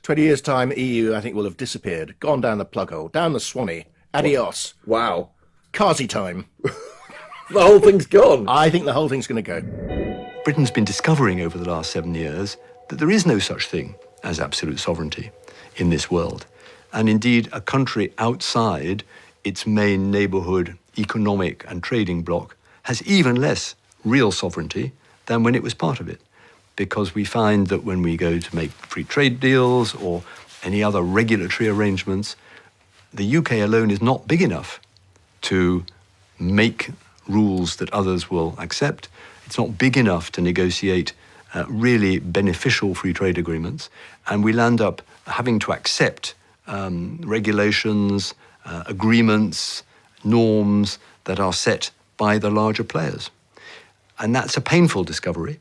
20 years' time, EU, I think, will have disappeared, gone down the plug hole, down the Swanee. Adios. Wow. Kazi time. The whole thing's gone. I think the whole thing's going to go. Britain's been discovering over the last 7 years that there is no such thing as absolute sovereignty in this world. And indeed, a country outside its main neighbourhood, economic and trading bloc has even less real sovereignty than when it was part of it. Because we find that when we go to make free trade deals or any other regulatory arrangements, the UK alone is not big enough to make rules that others will accept. It's not big enough to negotiate really beneficial free trade agreements. And we'll end up having to accept regulations, agreements, norms that are set by the larger players. And that's a painful discovery.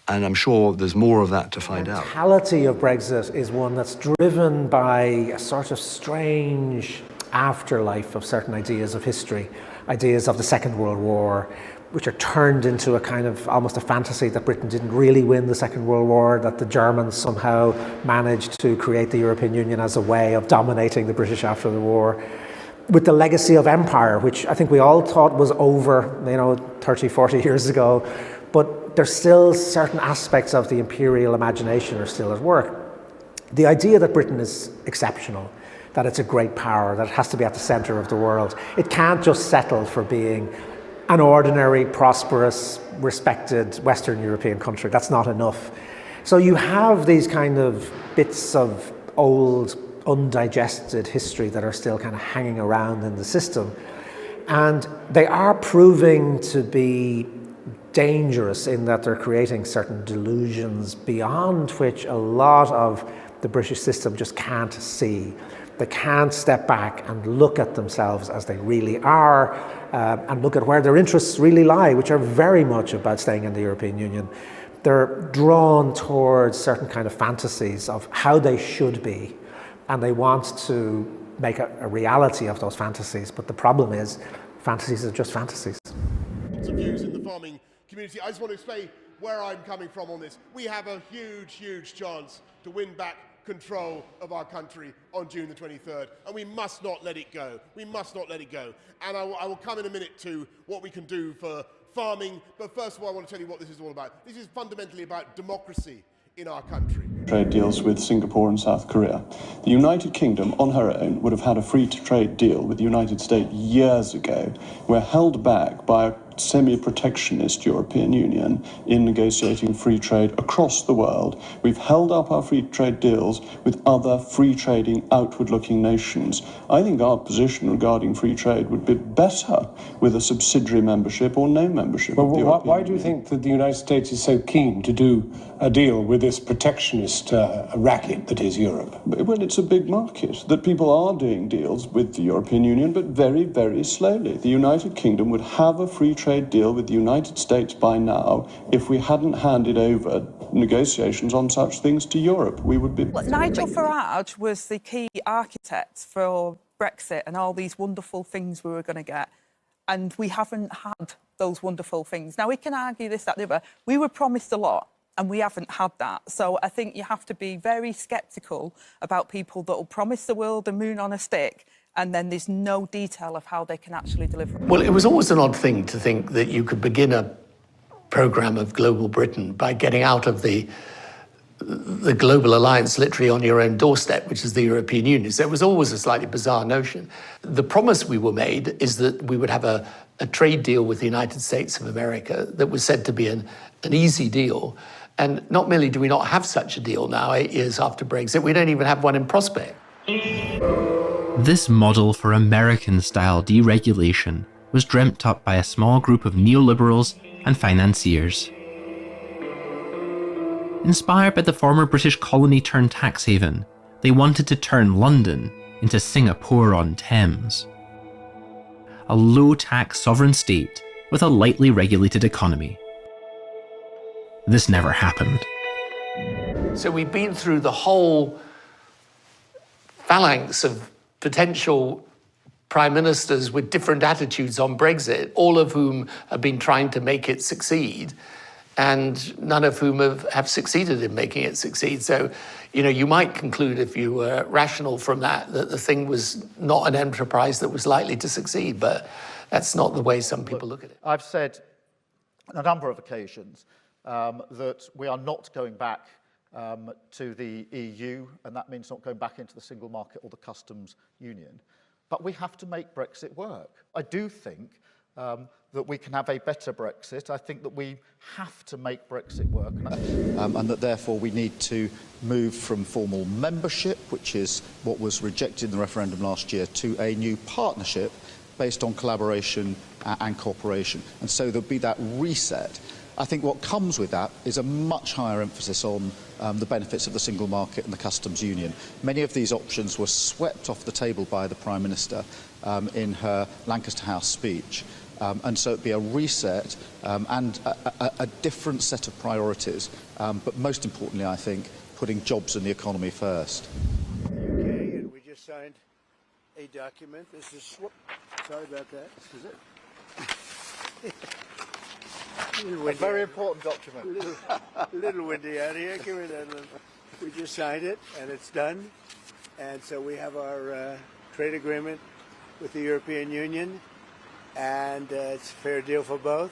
And I'm sure there's more of that to find out. The mentality of Brexit is one that's driven by a sort of strange afterlife of certain ideas of history, ideas of the Second World War, which are turned into a kind of almost a fantasy that Britain didn't really win the Second World War, that the Germans somehow managed to create the European Union as a way of dominating the British after the war. With the legacy of empire, which I think we all thought was over, 30, 40 years ago, but there's still certain aspects of the imperial imagination are still at work. The idea that Britain is exceptional, that it's a great power, that it has to be at the center of the world, it can't just settle for being an ordinary, prosperous, respected Western European country. That's not enough. So you have these kind of bits of old, undigested history that are still kind of hanging around in the system. And they are proving to be dangerous in that they're creating certain delusions beyond which a lot of the British system just can't see. They can't step back and look at themselves as they really are and look at where their interests really lie, which are very much about staying in the European Union. They're drawn towards certain kind of fantasies of how they should be, and they want to make a reality of those fantasies. But the problem is, fantasies are just fantasies. Some views in the farming community. I just want to explain where I'm coming from on this. We have a huge, huge chance to win back control of our country on June the 23rd, and we must not let it go. We must not let it go. And I will come in a minute to what we can do for farming, but first of all I want to tell you what this is all about. This is fundamentally about democracy in our country. Trade deals with Singapore and South Korea. The United Kingdom, on her own, would have had a free trade deal with the United States years ago. We're held back by a semi-protectionist European Union in negotiating free trade across the world. We've held up our free trade deals with other free trading, outward-looking nations. I think our position regarding free trade would be better with a subsidiary membership or no membership of the European Why do you think that the United States is so keen to do a deal with this protectionist racket that is Europe? Well, it's a big market that people are doing deals with the European Union, but very, very slowly. The United Kingdom would have a free trade deal with the United States by now if we hadn't handed over negotiations on such things to Europe. We would be... Well, Nigel Farage was the key architect for Brexit and all these wonderful things we were going to get. And we haven't had those wonderful things. Now, we can argue this, that, the other. We were promised a lot, and we haven't had that. So I think you have to be very sceptical about people that will promise the world a moon on a stick, and then there's no detail of how they can actually deliver. Well, it was always an odd thing to think that you could begin a programme of global Britain by getting out of the global alliance literally on your own doorstep, which is the European Union. So it was always a slightly bizarre notion. The promise we were made is that we would have a trade deal with the United States of America that was said to be an easy deal. And not merely do we not have such a deal now, 8 years after Brexit, we don't even have one in prospect. This model for American-style deregulation was dreamt up by a small group of neoliberals and financiers. Inspired by the former British colony-turned-tax haven, they wanted to turn London into Singapore-on-Thames. A low-tax sovereign state with a lightly regulated economy. This never happened. So we've been through the whole phalanx of potential prime ministers with different attitudes on Brexit, all of whom have been trying to make it succeed. and none of whom have succeeded in making it succeed. So, you might conclude, if you were rational from that the thing was not an enterprise that was likely to succeed, but that's not the way some people look at it. I've said on a number of occasions that we are not going back to the EU, and that means not going back into the single market or the customs union. But we have to make Brexit work. I do think that we can have a better Brexit. I think that we have to make Brexit work. And that therefore we need to move from formal membership, which is what was rejected in the referendum last year, to a new partnership based on collaboration and cooperation. And so there'll be that reset. I think what comes with that is a much higher emphasis on the benefits of the single market and the customs union. Many of these options were swept off the table by the Prime Minister in her Lancaster House speech. And so it'd be a reset and a different set of priorities. But most importantly, I think, putting jobs and the economy first. Okay, and we just signed a document. This is, sorry about that. This is it. A very important document. A little windy out here. Give me that. We just signed it, and it's done. And so we have our trade agreement with the European Union, and it's a fair deal for both.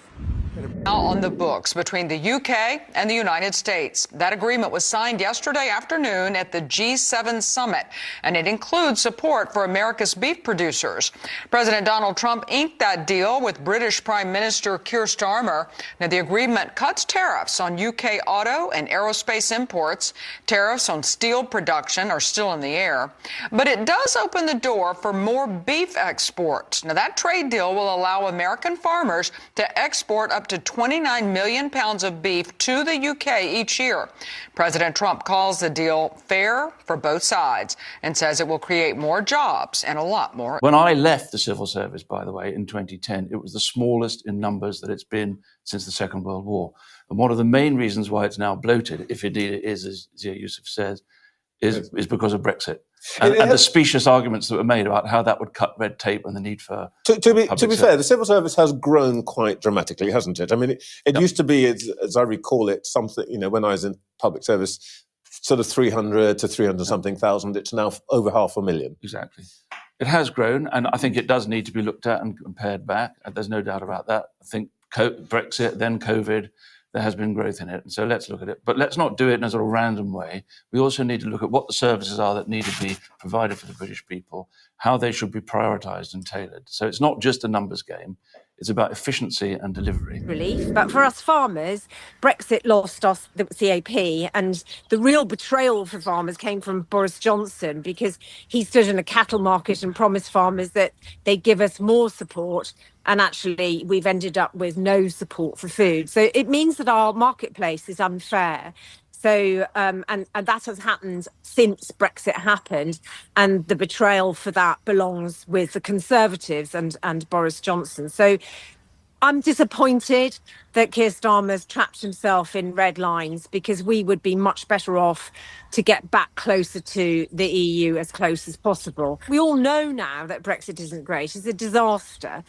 Now on the books between the UK and the United States. That agreement was signed yesterday afternoon at the G7 summit, and it includes support for America's beef producers. President Donald Trump inked that deal with British Prime Minister Keir Starmer. Now, the agreement cuts tariffs on UK auto and aerospace imports. Tariffs on steel production are still in the air. But it does open the door for more beef exports. Now, that trade deal will allow American farmers to export up to 29 million pounds of beef to the UK each year. President Trump calls the deal fair for both sides and says it will create more jobs and a lot more. When I left the civil service, by the way, in 2010, it was the smallest in numbers that it's been since the Second World War. And one of the main reasons why it's now bloated, if indeed it is, as Zia Yusuf says, is because of Brexit. And the specious arguments that were made about how that would cut red tape and the need for... To be fair, the civil service has grown quite dramatically, hasn't it? I mean, it used to be, as I recall it, something, when I was in public service, sort of 300 to 300-something thousand. It's now over 500,000. Exactly. It has grown, and I think it does need to be looked at and compared back. There's no doubt about that. I think Brexit, then COVID, there has been growth in it. And so let's look at it. But let's not do it in a sort of random way. We also need to look at what the services are that need to be provided for the British people, how they should be prioritised and tailored. So it's not just a numbers game. It's about efficiency and delivery. Relief. But for us farmers, Brexit lost us the CAP, and the real betrayal for farmers came from Boris Johnson, because he stood in a cattle market and promised farmers that they'd give us more support. And actually, we've ended up with no support for food. So it means that our marketplace is unfair. So, and that has happened since Brexit happened. And the betrayal for that belongs with the Conservatives and Boris Johnson. So I'm disappointed that Keir Starmer's trapped himself in red lines, because we would be much better off to get back closer to the EU as close as possible. We all know now that Brexit isn't great. It's a disaster.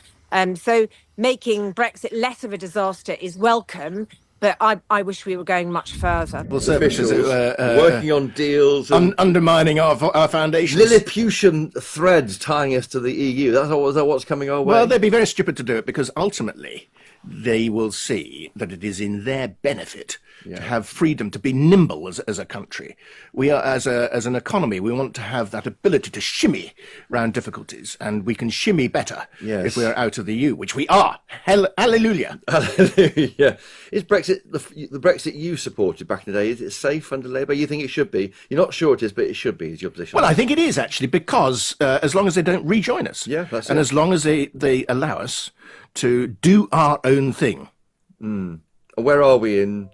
So making Brexit less of a disaster is welcome, but I wish we were going much further. Well, officials working on deals, undermining our foundations, Lilliputian threads tying us to the EU. That's what's coming our way. Well, they'd be very stupid to do it, because ultimately they will see that it is in their benefit to have freedom, to be nimble as a country. We are, as an economy, we want to have that ability to shimmy around difficulties, and we can shimmy better if we are out of the EU, which we are. Hallelujah. Hallelujah. Is Brexit, the Brexit you supported back in the day, is it safe under Labour? You think it should be? You're not sure it is, but it should be, is your position? Well, I think it is, actually, because as long as they don't rejoin us, and as long as they allow us to do our own thing. Where are we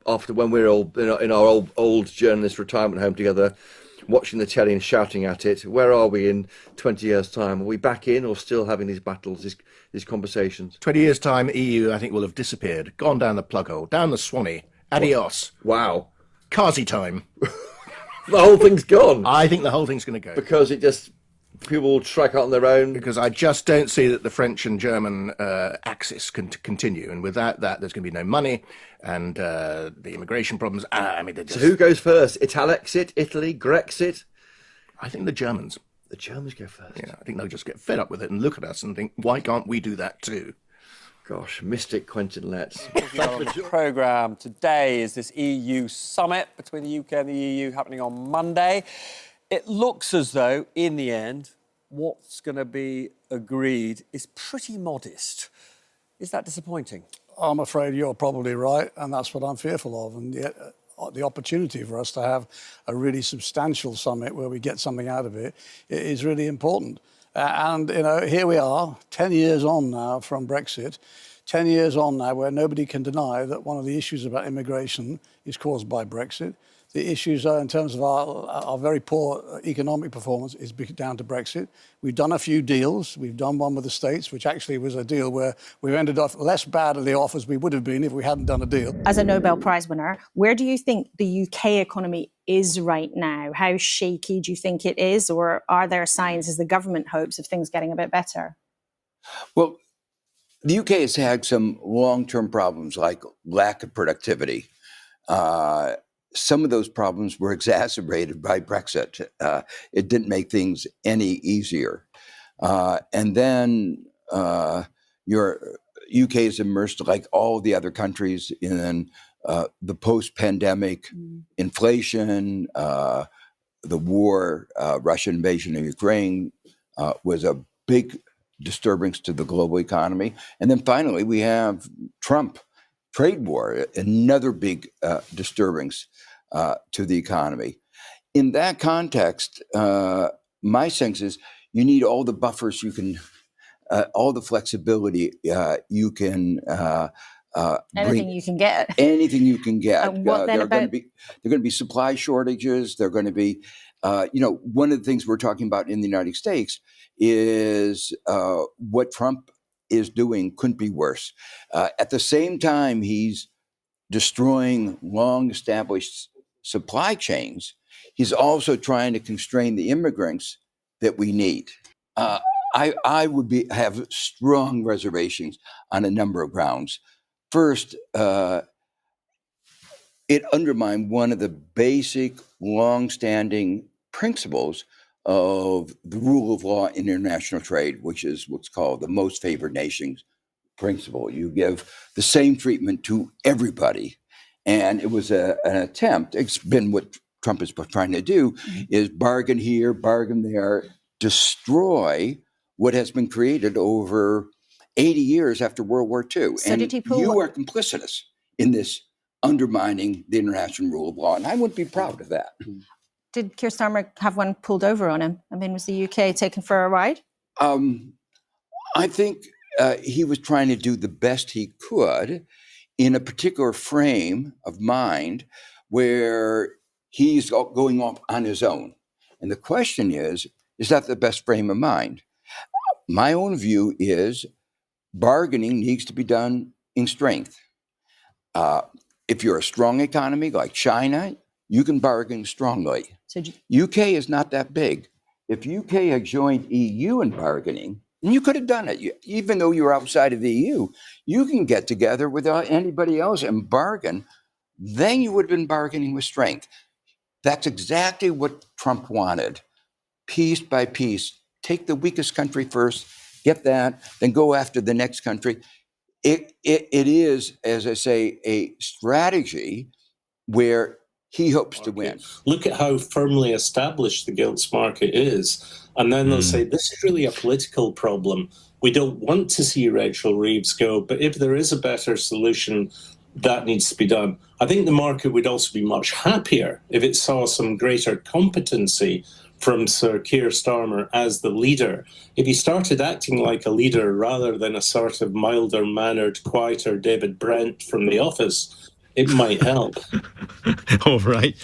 after when we're all in our old journalist retirement home together, watching the telly and shouting at it? Where are we in 20 years' time? Are we back in, or still having these battles, these conversations? 20 years' time, EU, I think, will have disappeared, gone down the plug hole, down the Swanee. Adios. Wow. Kazi time. The whole thing's gone. I think the whole thing's going to go. Because it just people will strike out on their own. Because I just don't see that the French and German axis can continue. And without that, there's going to be no money and the immigration problems. So who goes first? Italexit, Italy, Grexit? I think the Germans. The Germans go first. Yeah, I think they'll just get fed up with it and look at us and think, why can't we do that too? Gosh, mystic Quentin Letts. On the programme today is this EU summit between the UK and the EU happening on Monday. It looks as though, in the end, what's going to be agreed is pretty modest. Is that disappointing? I'm afraid you're probably right, and that's what I'm fearful of. And yet, the opportunity for us to have a really substantial summit where we get something out of it is really important. And, you know, here we are, 10 years on now from Brexit, 10 years on now where nobody can deny that one of the issues about immigration is caused by Brexit. The issues are, in terms of our very poor economic performance, is down to Brexit. We've done a few deals. We've done one with the States, which actually was a deal where we've ended up less badly off as we would have been if we hadn't done a deal. As a Nobel Prize winner, where do you think the UK economy is right now? How shaky do you think it is? Or are there signs, as the government hopes, of things getting a bit better? Well, the UK has had some long-term problems like lack of productivity. Some of those problems were exacerbated by Brexit. It didn't make things any easier. And then your UK is immersed, like all the other countries, in the post-pandemic inflation, the war, Russian invasion of Ukraine was a big disturbance to the global economy. And then finally, we have Trump. Trade war, another big disturbance to the economy. In that context, my sense is you need all the buffers you can, all the flexibility you can anything you can get. Anything you can get. What then there are about... going to be supply shortages. There are going to be, one of the things we're talking about in the United States is what Trump is doing couldn't be worse. At the same time, he's destroying long-established supply chains. He's also trying to constrain the immigrants that we need. I would have strong reservations on a number of grounds. First, it undermined one of the basic, long-standing principles of the rule of law in international trade, which is what's called the most favored nations principle. You give the same treatment to everybody. And it was an attempt, it's been what Trump is trying to do, is bargain here, bargain there, destroy what has been created over 80 years after World War II. So and did he pull you are complicitous in this undermining the international rule of law. And I wouldn't be proud of that. Did Keir Starmer have one pulled over on him? I mean, was the UK taken for a ride? I think he was trying to do the best he could in a particular frame of mind where he's going off on his own. And the question is that the best frame of mind? My own view is bargaining needs to be done in strength. If you're a strong economy like China, you can bargain strongly. So UK is not that big. If UK had joined EU in bargaining, and you could have done it, even though you're outside of the EU, you can get together without anybody else and bargain, then you would have been bargaining with strength. That's exactly what Trump wanted. Piece by piece, take the weakest country first, get that, then go after the next country. It is, as I say, a strategy where he hopes to win. Look at how firmly established the gilts market is. And then they'll say, this is really a political problem. We don't want to see Rachel Reeves go, but if there is a better solution, that needs to be done. I think the market would also be much happier if it saw some greater competency from Sir Keir Starmer as the leader. If he started acting like a leader rather than a sort of milder-mannered, quieter David Brent from The Office, it might help. All right.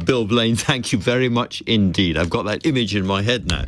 Bill Blaine, thank you very much indeed. I've got that image in my head now.